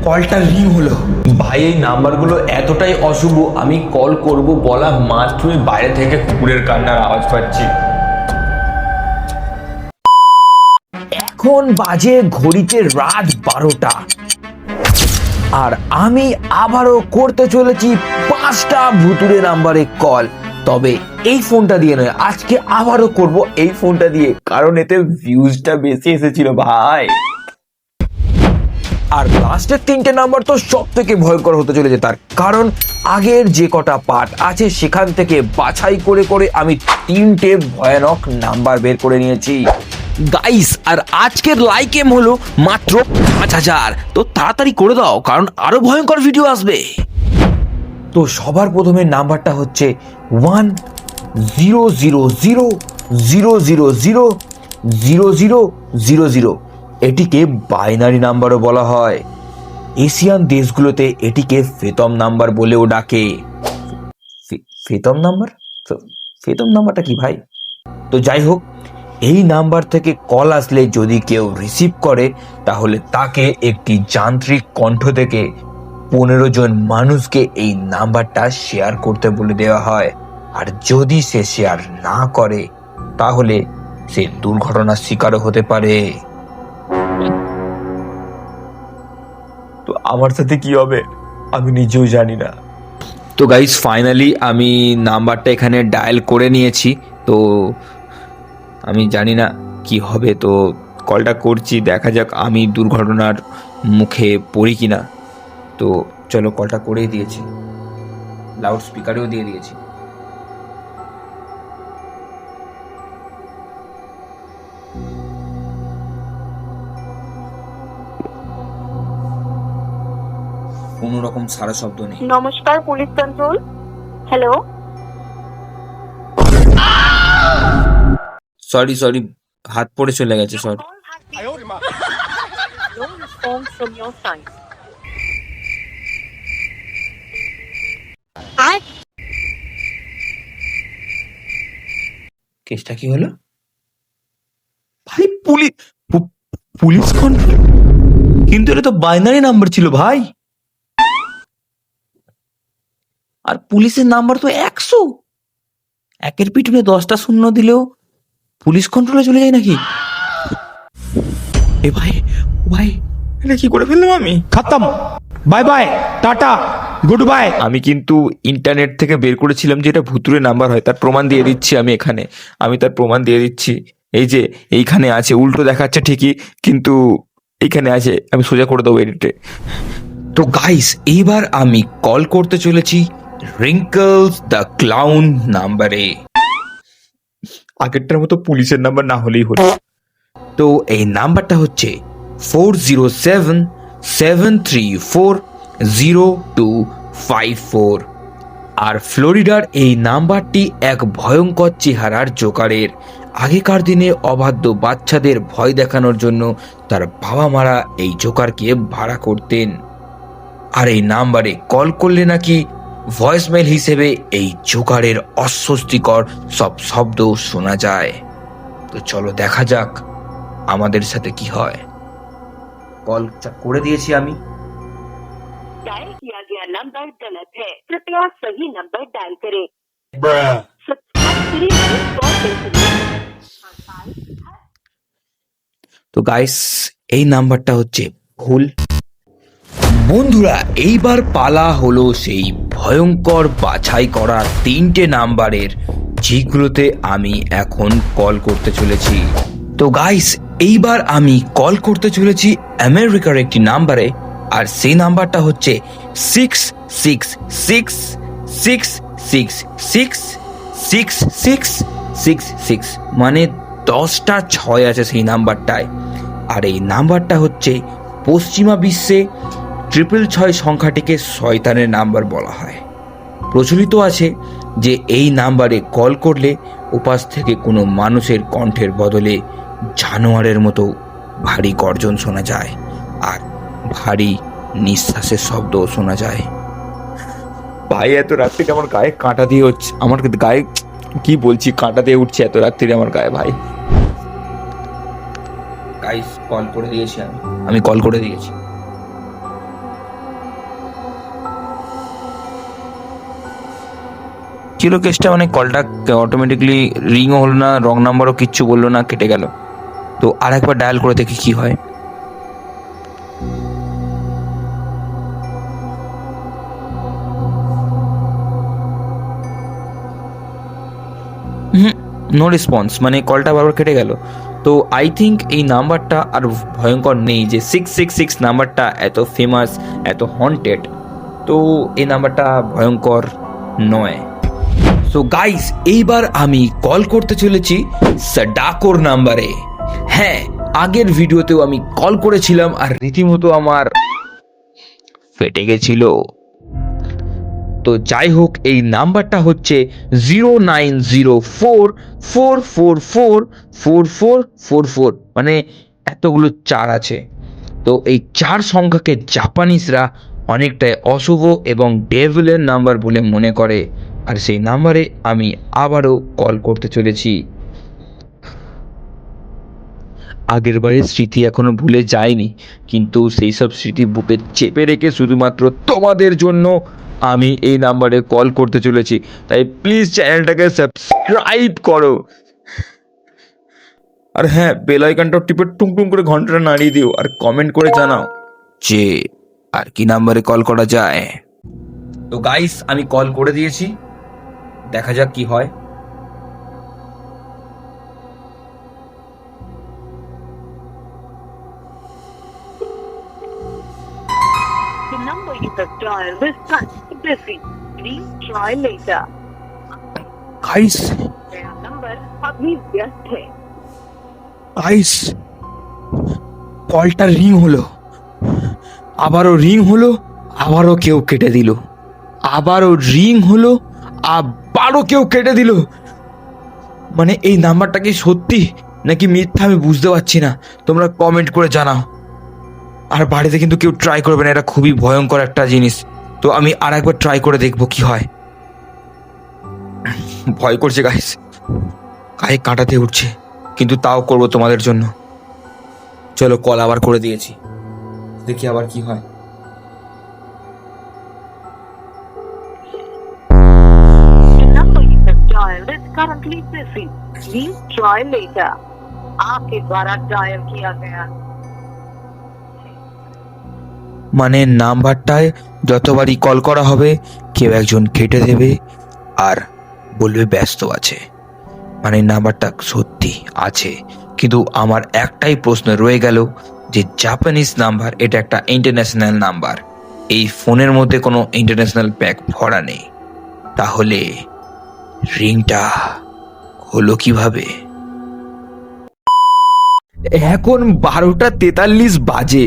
কলটা রিং হলো। ভাই এই নাম্বারগুলো এতটাই অশুভ, আমি ভাই এই নাম্বারগুলো এতটাই অশুভ, আমি কল করব বলা মাত্রই বাইরে থেকে কুকুরের কান্নার আওয়াজ পাচ্ছি। এখন বাজে ঘড়িতে রাত 12টা, আর আমি আবারও করতে চলেছি 5টা ভুতুরে নাম্বারে কল। তবে এই ফোনটা দিয়ে নয়, আজকে আবারও করব এই ফোনটা দিয়ে, কারণ এতে ভিউজটা বেশি এসেছিল ভাই। আর লাস্টের 3টে নাম্বার তো সব থেকে ভয়ঙ্কর হতে চলেছে, তার কারণ আগের যে কটা পার্ট আছে সেখান থেকে বাছাই করে করে আমি 3টে ভয়ানক নাম্বার বের করে নিয়েছি গাইস। আর আজকের লাইক এম হলো মাত্র 5000, তো তাড়াতাড়ি করে দাও কারণ আরো ভয়ঙ্কর ভিডিও আসবে। তো সবার প্রথমে নাম্বারটা হচ্ছে 1000000000। এটিকে বাইনারি নাম্বারও বলা হয়। এশিয়ান দেশগুলোতে এটিকে ফেতম নাম্বার বলেও ডাকে। ফেতম নাম্বার? ফেতম নাম্বারটা কি ভাই? তো যাই হোক, এই নাম্বার থেকে কল আসলে যদি কেউ রিসিভ করে তাহলে তাকে একটি যান্ত্রিক কণ্ঠ থেকে 15 জন মানুষকে এই নাম্বারটা শেয়ার করতে বলে দেওয়া হয়। আর যদি সে শেয়ার না করে তাহলে সে দুর্ঘটনার শিকারও হতে পারে। তো আমার সাথে কি হবে আমি নিজেও জানি না। তো গাইস ফাইনালি আমি নাম্বারটা এখানে ডায়াল করে নিয়েছি। তো আমি জানি না কি হবে, তো কলটা করছি, দেখা যাক আমি দুর্ঘটনার মুখে পড়ি কিনা। তো চলো কলটা করেই দিয়েছি, লাউড স্পিকারেও দিয়ে দিয়েছি। কোনো রকম সারা শব্দ নেই। নমস্কার police control. Hello. Sorry sorry, হাত পড়ে চলে গেছে, সরি। কেসটা কি হলো ভাই? পুলিশ কন্ট্রোল, কিন্তু এটা তো বাইনারি নাম্বার ছিল ভাই, আর পুলিশের নাম্বার তো 100। একের পিছনে 10টা শূন্য দিলেও পুলিশ কন্ট্রোলে চলে যায় নাকি? এ ভাই ভাই, এটা কি করে ফেললাম আমি? খতম, bye bye, tata, good bye. আমি কিন্তু ইন্টারনেট থেকে বের করেছিলাম যে এটা ভুতুরে নাম্বার হয়, তার প্রমাণ দিয়ে দিচ্ছি আমি এখানে। আমি তার প্রমাণ দিয়ে দিচ্ছি, এই যে এইখানে আছে, উল্টো দেখাচ্ছে ঠিকই কিন্তু এইখানে আছে, আমি সোজা করে দেবো এডিটে। তো গাইস এইবার আমি কল করতে চলেছি রিঙ্কলস দ্য ক্লাউন নাম্বারে। আগেরটার মতো পুলিশের নাম্বার না হলেই হলো। তো এই নাম্বারটা হচ্ছে 4077340254। আর ফ্লোরিডার এই নাম্বারটি এক ভয়ঙ্কর চেহারার জোকারের। আগেকার দিনে অবাধ্য বাচ্চাদের ভয় দেখানোর জন্য তার বাবা মারা এই জোকারকে ভাড়া করতেন। আর এই নাম্বারে কল করলে নাকি ভয়েসমেল হিসেবে এই জোকারের অস্বস্তিকর সব শব্দ শোনা যায়। তো চলো দেখা যাক আমাদের সাথে কি হয়। কল করে দিয়েছি আমি। डायल किया गया नंबर गलत है, कृपया सही नंबर डायल करें। তো গাইস এই নাম্বারটা হচ্ছে ভুল। বন্ধুরা এইবার পালা হলো সেই ভয়ঙ্কর বাছাই করা 3টে নাম্বারের, যেগুলোতে আমি এখন কল করতে চলেছি। তো গাইস এইবার আমি কল করতে চলেছি আমেরিকার একটি নাম্বারে, আর সেই নাম্বারটা হচ্ছে 6666666666, মানে 10টা 6 আছে সেই নাম্বারটায়। আর এই নাম্বারটা হচ্ছে পশ্চিমা বিশ্বে 666 সংখ্যাটিকে শয়তানের নাম্বার বলা হয়। প্রচলিত আছে যে এই নাম্বারে কল করলে উপাস থেকে কোনো মানুষের কণ্ঠের বদলে জানোয়ারের মতো ভারী গর্জন শোনা যায়, আর ভারী নিঃশ্বাসের শব্দও শোনা যায়। ভাই এত রাত্রিতে আমার গায়ে কাঁটা দিয়ে হচ্ছে, আমার গায়ে কি বলছি, কাঁটা দিয়ে উঠছে এত রাত্রিরে আমার গায়ে ভাই। গাইস কল করে দিয়েছি আমি কল করে দিয়েছি। ছিল কেসটা, মানে কলটা অটোমেটিকলি রিংও হলো না, রং নাম্বারও কিচ্ছু বললো না, কেটে গেল। তো আর একবার ডায়াল করে দেখি কি হয়। নো রেসপন্স, মানে কলটা বারবার কেটে গেল। তো আই থিঙ্ক এই নাম্বারটা আর ভয়ঙ্কর নেই, যে 666 নাম্বারটা এত ফেমাস, এত হন্টেড, তো এই নাম্বারটা ভয়ঙ্কর নয়। সো গাইস, এইবার আমি কল করতে চলেছি সাডাকোর নাম্বারে। হ্যাঁ, আগের ভিডিওতেও আমি কল করেছিলাম আর রীতিমতো আমার ফেটে গেছিল। তো যাই হোক, এই নাম্বারটা হচ্ছে 0904444444, মানে এতগুলো চার আছে। তো এই চার সংখ্যাকে জাপানিজরা অনেকটাই অশুভ এবং ডেভিলের নাম্বার বলে মনে করে। আর সেই নাম্বারে আমি আবারও কল করতে চলেছি। আগের বারের স্মৃতি এখনো ভুলে যায়নি, কিন্তু সেই সব স্মৃতি বুকে চেপে রেখে শুধুমাত্র তোমাদের জন্য আমি এই নাম্বারে কল করতে চলেছি। তাই প্লিজ চ্যানেলটাকে সাবস্ক্রাইব করো, আর হ্যাঁ, বেল আইকনটা টিপে টুং করে ঘন্টাটা নাড়িয়ে দিও, আর কমেন্ট করে জানাও যে আর কি নাম্বারে কল করা যায়। তো গাইস, আমি কল করে দিয়েছি, দেখা যাক কি হয়। The number you have dialed is currently busy. Please try later. Guys मेरा नंबर अभी व्यस्त है। গাইস, কলটা রিং হলো, আবারও রিং হলো, আবারও কেউ কেটে দিল, আবারও রিং হলো, আবারও কেউ কেটে দিল। মানে এই নাম্বারটা কি সত্যি নাকি মিথ্যা আমি বুঝতে পারছি না, তোমরা কমেন্ট করে জানাও। আর বাড়িতে কিন্তু কেউ ট্রাই করবে না, এটা খুবই ভয়ঙ্কর একটা জিনিস। তো আমি আর একবার ট্রাই করে দেখবো কি হয়। ভয় করছে গাইস, গায়ে কাঁটাতে উঠছে, কিন্তু তাও করবো তোমাদের জন্য। চলো, কল আবার করে দিয়েছি, দেখি আবার কি হয়। The number you have dialed is currently busy. Please try later. आपके द्वारा डायल किया गया মানে নাম্বারটায় যতবারই কল করা হবে কেউ একজন কেটে দেবে আর বলবে ব্যস্ত আছে। মানে নাম্বারটা সত্যি আছে, কিন্তু আমার একটাই প্রশ্ন রয়ে গেল, যে জাপানিজ নাম্বার, এটা একটা ইন্টারন্যাশনাল নাম্বার, এই ফোনের মধ্যে কোনো ইন্টারন্যাশনাল প্যাক ভরা নেই, তাহলে রিংটা হলো কিভাবে? এখন 12:43 বাজে,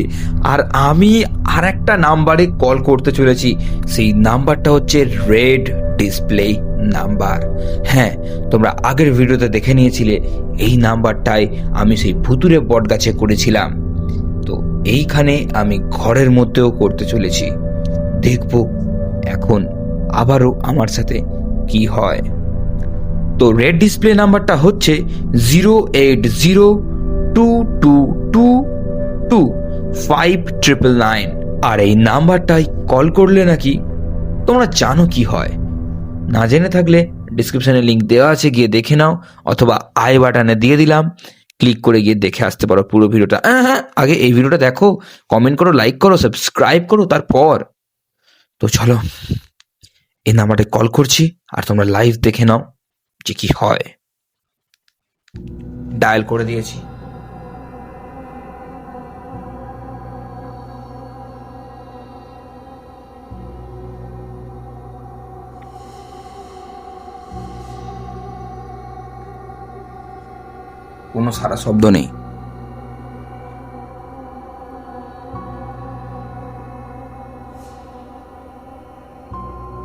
আর আমি আর একটা নাম্বারে কল করতে চলেছি। সেই নাম্বারটা হচ্ছে রেড ডিসপ্লে নাম্বার। হ্যাঁ, তোমরা আগের ভিডিওতে দেখে নিয়েছিলে, এই নাম্বারটাই আমি সেই ভুতুরে বট গাছে করেছিলাম। তো এইখানে আমি ঘরের মধ্যেও করতে চলেছি, দেখব এখন আবারও আমার সাথে কি হয়। তো রেড ডিসপ্লে নাম্বারটা হচ্ছে 08022225999, আর এই নাম্বারটাই কল করলে নাকি তোমরা জানো কি হয়। না জেনে থাকলে ডিসক্রিপশনে লিংক দেওয়া আছে, গিয়ে দেখে নাও, অথবা আই বাটনে দিয়ে দিলাম, ক্লিক করে গিয়ে দেখে আসতে পারো পুরো ভিডিওটা। হ্যাঁ, আগে এই ভিডিওটা দেখো, কমেন্ট করো, লাইক করো, সাবস্ক্রাইব করো, তারপর তো চলো এই নাম্বারে কল করছি, আর তোমরা লাইভ দেখে নাও যে কি হয়। ডায়াল করে দিয়েছি। কোনো সারা শব্দ নেই।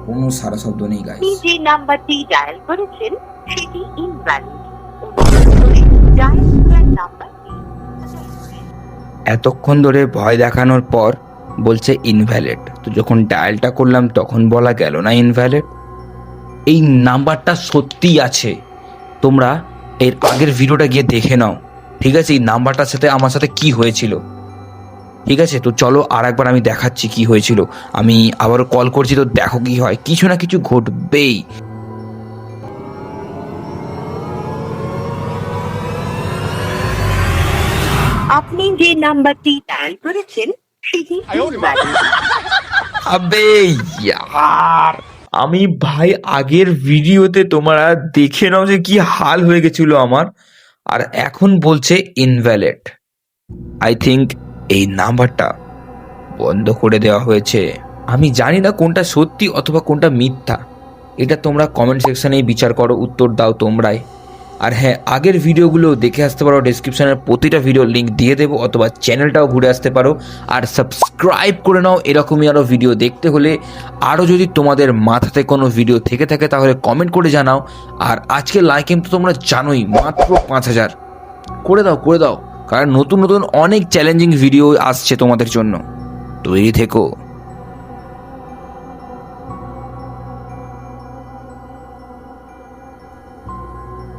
কোনো সারা শব্দ নেই গাইস। আপনি যে নাম্বারটি ডায়াল করেছেন সেটি ইনভ্যালিড। ডায়াল করা নাম্বারটি এতক্ষণ ধরে ভয় দেখানোর পর বলছে ইনভ্যালিড, তো যখন ডায়ালটা করলাম তখন বলা গেল না ইনভ্যালিড। এই নাম্বারটা সত্যি আছে, তোমরা এর আগের ভিডিওটা গিয়ে দেখে নাও, ঠিক আছে, এই নাম্বারটার সাথে আমার সাথে কি হয়েছিল। ঠিক আছে, তো চলো আর একবার আমি দেখাচ্ছি কি হয়েছিল। আমি আবারও কল করছি, তো দেখো কি হয়, কিছু না কিছু ঘটবেই। আপনি যে নাম্বারটি ডায়াল করেছেন সেটি invalid। আবে ইয়ার, আমি ভাই আগের ভিডিওতে তোমরা দেখে নাও যে কি হাল হয়ে গেছিল আমার, আর এখন বলছে ইনভ্যালিড। আই থিঙ্ক এই নাম্বারটা বন্ধ করে দেওয়া হয়েছে। আমি জানি না কোনটা সত্যি অথবা কোনটা মিথ্যা, এটা তোমরা কমেন্ট সেকশনেই বিচার করো, উত্তর দাও তোমরাই। আর হ্যাঁ, আগের ভিডিওগুলো দেখে আসতে পারো, ডেসক্রিপশনের প্রতিটা ভিডিও লিঙ্ক দিয়ে দেবো, অথবা চ্যানেলটাও ঘুরে আসতে পারো। আর সাবস্ক্রাইব করে নাও এরকমই আরও ভিডিও দেখতে হলে। আরও যদি তোমাদের মাথাতে কোনো ভিডিও থেকে থাকে তাহলে কমেন্ট করে জানাও। আর আজকে লাইক তো তোমরা জানোই মাত্র 5000 করে দাও, কারণ নতুন নতুন অনেক চ্যালেঞ্জিং ভিডিও আসছে তোমাদের জন্য। তৈরি থেকো।